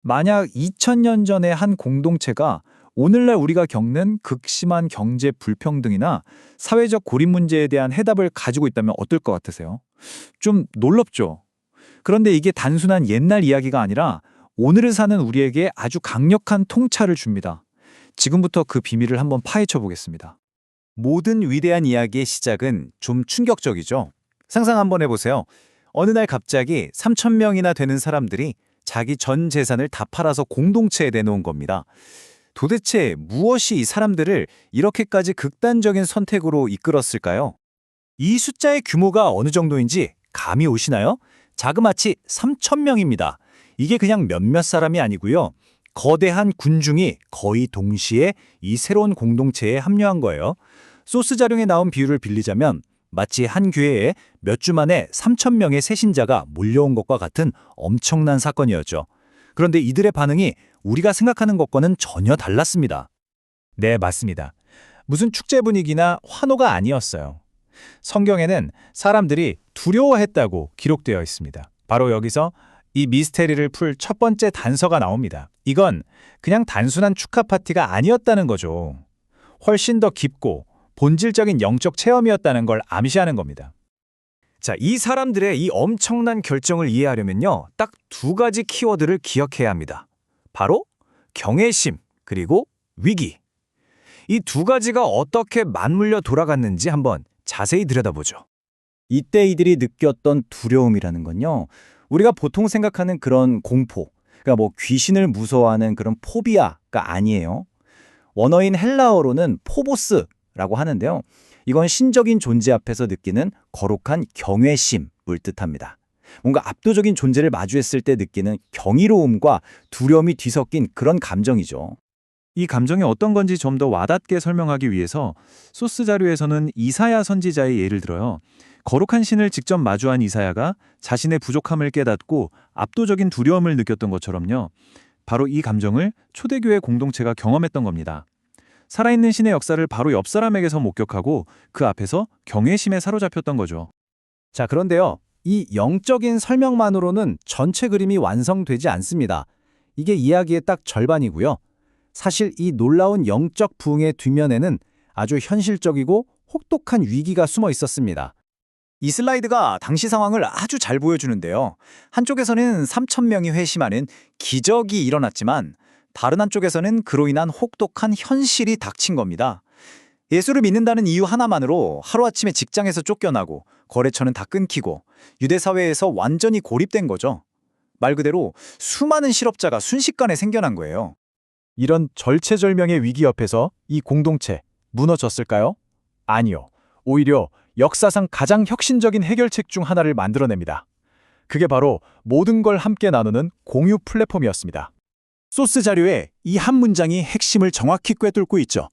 만약 2000년 전의 한 공동체가 오늘날 우리가 겪는 극심한 경제 불평등이나 사회적 고립 문제에 대한 해답을 가지고 있다면 어떨 것 같으세요? 좀 놀랍죠? 그런데 이게 단순한 옛날 이야기가 아니라 오늘을 사는 우리에게 아주 강력한 통찰을 줍니다. 지금부터 그 비밀을 한번 파헤쳐 보겠습니다. 모든 위대한 이야기의 시작은 좀 충격적이죠. 상상 한번 해보세요. 어느 날 갑자기 3,000명이나 되는 사람들이 자기 전 재산을 다 팔아서 공동체에 내놓은 겁니다. 도대체 무엇이 이 사람들을 이렇게까지 극단적인 선택으로 이끌었을까요? 이 숫자의 규모가 어느 정도인지 감이 오시나요? 자그마치 3,000명입니다. 이게 그냥 몇몇 사람이 아니고요. 거대한 군중이 거의 동시에 이 새로운 공동체에 합류한 거예요. 소스 자료에 나온 비유를 빌리자면 마치 한 교회에 몇 주 만에 3,000명의 새신자가 몰려온 것과 같은 엄청난 사건이었죠. 그런데 이들의 반응이 우리가 생각하는 것과는 전혀 달랐습니다. 네, 맞습니다. 무슨 축제 분위기나 환호가 아니었어요. 성경에는 사람들이 두려워했다고 기록되어 있습니다. 바로 여기서 이 미스테리를 풀 첫 번째 단서가 나옵니다. 이건 그냥 단순한 축하 파티가 아니었다는 거죠. 훨씬 더 깊고 본질적인 영적 체험이었다는 걸 암시하는 겁니다. 자, 이 사람들의 이 엄청난 결정을 이해하려면요. 딱 두 가지 키워드를 기억해야 합니다. 바로 경외심 그리고 위기. 이 두 가지가 어떻게 맞물려 돌아갔는지 한번 자세히 들여다보죠. 이때 이들이 느꼈던 두려움이라는 건요. 우리가 보통 생각하는 그런 공포, 그러니까 뭐 귀신을 무서워하는 그런 포비아가 아니에요. 원어인 헬라어로는 포보스라고 하는데요. 이건 신적인 존재 앞에서 느끼는 거룩한 경외심을 뜻합니다. 뭔가 압도적인 존재를 마주했을 때 느끼는 경이로움과 두려움이 뒤섞인 그런 감정이죠. 이 감정이 어떤 건지 좀 더 와닿게 설명하기 위해서 소스 자료에서는 이사야 선지자의 예를 들어요. 거룩한 신을 직접 마주한 이사야가 자신의 부족함을 깨닫고 압도적인 두려움을 느꼈던 것처럼요. 바로 이 감정을 초대교회 공동체가 경험했던 겁니다. 살아있는 신의 역사를 바로 옆 사람에게서 목격하고 그 앞에서 경외심에 사로잡혔던 거죠. 자, 그런데요. 이 영적인 설명만으로는 전체 그림이 완성되지 않습니다. 이게 이야기의 딱 절반이고요. 사실 이 놀라운 영적 부흥의 뒷면에는 아주 현실적이고 혹독한 위기가 숨어 있었습니다. 이 슬라이드가 당시 상황을 아주 잘 보여주는데요. 한쪽에서는 3,000명이 회심하는 기적이 일어났지만 다른 한쪽에서는 그로 인한 혹독한 현실이 닥친 겁니다. 예수를 믿는다는 이유 하나만으로 하루아침에 직장에서 쫓겨나고 거래처는 다 끊기고 유대 사회에서 완전히 고립된 거죠. 말 그대로 수많은 실업자가 순식간에 생겨난 거예요. 이런 절체절명의 위기 옆에서 이 공동체 무너졌을까요? 아니요. 오히려 역사상 가장 혁신적인 해결책 중 하나를 만들어냅니다. 그게 바로 모든 걸 함께 나누는 공유 플랫폼이었습니다. 소스 자료에 이 한 문장이 핵심을 정확히 꿰뚫고 있죠.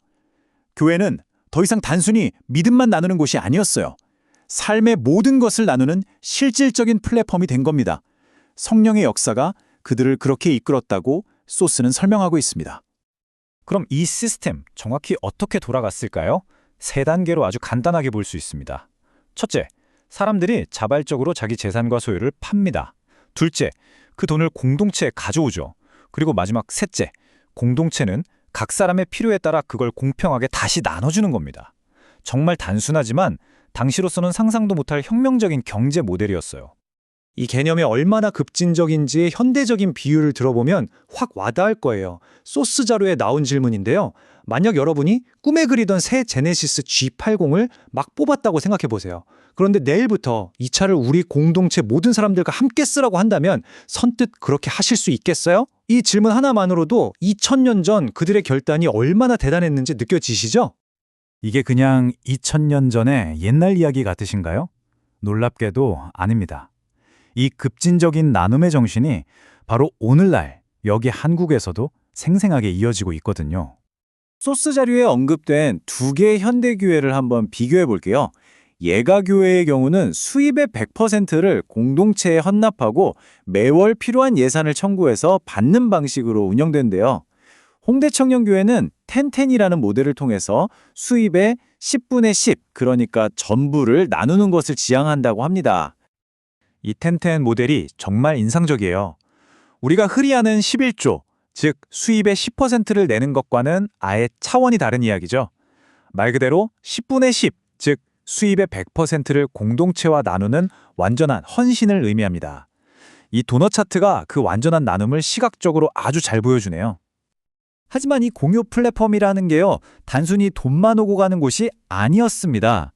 교회는 더 이상 단순히 믿음만 나누는 곳이 아니었어요. 삶의 모든 것을 나누는 실질적인 플랫폼이 된 겁니다. 성령의 역사가 그들을 그렇게 이끌었다고 소스는 설명하고 있습니다. 그럼 이 시스템 정확히 어떻게 돌아갔을까요? 세 단계로 아주 간단하게 볼 수 있습니다. 첫째, 사람들이 자발적으로 자기 재산과 소유를 팝니다. 둘째, 그 돈을 공동체에 가져오죠. 그리고 마지막 셋째, 공동체는 각 사람의 필요에 따라 그걸 공평하게 다시 나눠주는 겁니다. 정말 단순하지만 당시로서는 상상도 못할 혁명적인 경제 모델이었어요. 이 개념이 얼마나 급진적인지 현대적인 비유를 들어보면 확 와닿을 거예요. 소스 자료에 나온 질문인데요. 만약 여러분이 꿈에 그리던 새 제네시스 G80을 막 뽑았다고 생각해 보세요. 그런데 내일부터 이 차를 우리 공동체 모든 사람들과 함께 쓰라고 한다면 선뜻 그렇게 하실 수 있겠어요? 이 질문 하나만으로도 2000년 전 그들의 결단이 얼마나 대단했는지 느껴지시죠? 이게 그냥 2000년 전의 옛날 이야기 같으신가요? 놀랍게도 아닙니다. 이 급진적인 나눔의 정신이 바로 오늘날 여기 한국에서도 생생하게 이어지고 있거든요. 소스 자료에 언급된 두 개의 현대교회를 한번 비교해 볼게요. 예가교회의 경우는 수입의 100%를 공동체에 헌납하고 매월 필요한 예산을 청구해서 받는 방식으로 운영된대요. 홍대청년교회는 텐텐이라는 모델을 통해서 수입의 10분의 10, 그러니까 전부를 나누는 것을 지향한다고 합니다. 이 텐텐 모델이 정말 인상적이에요. 우리가 흔히 아는 11조, 즉 수입의 10%를 내는 것과는 아예 차원이 다른 이야기죠. 말 그대로 10분의 10, 즉 수입의 100%를 공동체와 나누는 완전한 헌신을 의미합니다. 이 도넛 차트가 그 완전한 나눔을 시각적으로 아주 잘 보여주네요. 하지만 이 공유 플랫폼이라는 게요, 단순히 돈만 오고 가는 곳이 아니었습니다.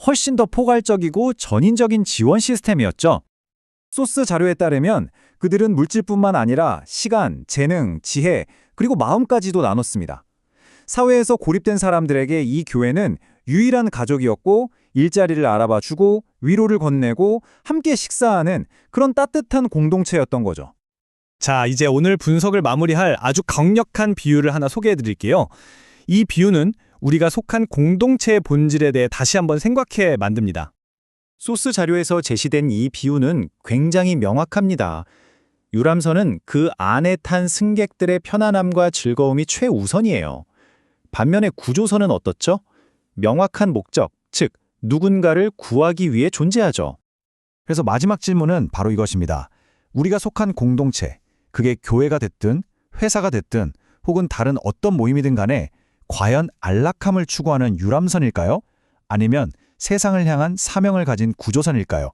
훨씬 더 포괄적이고 전인적인 지원 시스템이었죠. 소스 자료에 따르면 그들은 물질뿐만 아니라 시간, 재능, 지혜, 그리고 마음까지도 나눴습니다. 사회에서 고립된 사람들에게 이 교회는 유일한 가족이었고 일자리를 알아봐주고 위로를 건네고 함께 식사하는 그런 따뜻한 공동체였던 거죠. 자, 이제 오늘 분석을 마무리할 아주 강력한 비유를 하나 소개해 드릴게요. 이 비유는 우리가 속한 공동체의 본질에 대해 다시 한번 생각해 만듭니다. 소스 자료에서 제시된 이 비유는 굉장히 명확합니다. 유람선은 그 안에 탄 승객들의 편안함과 즐거움이 최우선이에요. 반면에 구조선은 어떻죠? 명확한 목적, 즉 누군가를 구하기 위해 존재하죠. 그래서 마지막 질문은 바로 이것입니다. 우리가 속한 공동체, 그게 교회가 됐든 회사가 됐든 혹은 다른 어떤 모임이든 간에 과연 안락함을 추구하는 유람선일까요? 아니면 세상을 향한 사명을 가진 구조선일까요?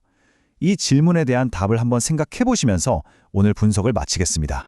이 질문에 대한 답을 한번 생각해 보시면서 오늘 분석을 마치겠습니다.